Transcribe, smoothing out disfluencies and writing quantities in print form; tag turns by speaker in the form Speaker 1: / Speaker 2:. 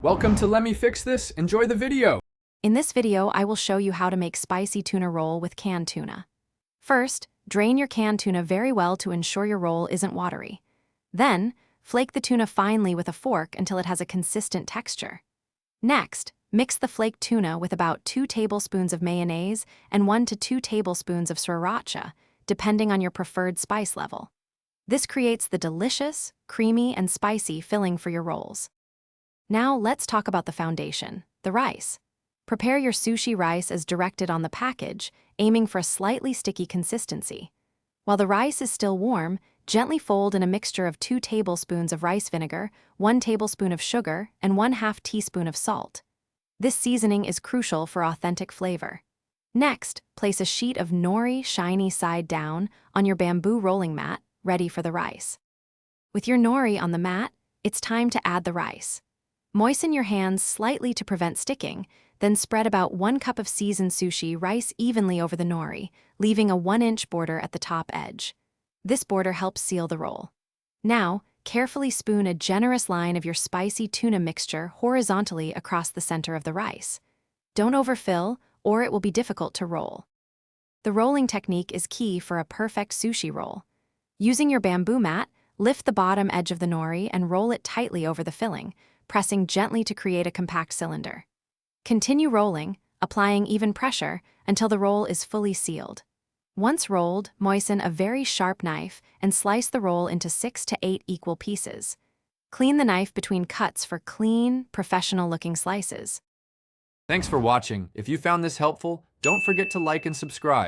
Speaker 1: Welcome to Let Me Fix This. Enjoy the video.
Speaker 2: In this video, I will show you how to make spicy tuna roll with canned tuna. First, drain your canned tuna very well to ensure your roll isn't watery. Then, flake the tuna finely with a fork until it has a consistent texture. Next, mix the flaked tuna with about 2 tablespoons of mayonnaise and 1 to 2 tablespoons of sriracha, depending on your preferred spice level. This creates the delicious, creamy, and spicy filling for your rolls. Now let's talk about the foundation, the rice. Prepare your sushi rice as directed on the package, aiming for a slightly sticky consistency. While the rice is still warm, gently fold in a mixture of 2 tablespoons of rice vinegar, 1 tablespoon of sugar, and 1/2 teaspoon of salt. This seasoning is crucial for authentic flavor. Next, place a sheet of nori shiny side down on your bamboo rolling mat, ready for the rice. With your nori on the mat, it's time to add the rice. Moisten your hands slightly to prevent sticking, then spread about 1 cup of seasoned sushi rice evenly over the nori, leaving a 1-inch border at the top edge. This border helps seal the roll. Now, carefully spoon a generous line of your spicy tuna mixture horizontally across the center of the rice. Don't overfill, or it will be difficult to roll. The rolling technique is key for a perfect sushi roll. Using your bamboo mat, lift the bottom edge of the nori and roll it tightly over the filling, pressing gently to create a compact cylinder. Continue rolling, applying even pressure until the roll is fully sealed. Once rolled, moisten a very sharp knife and slice the roll into 6 to 8 equal pieces. Clean the knife between cuts for clean, professional-looking slices.
Speaker 1: Thanks for watching. If you found this helpful, don't forget to like and subscribe.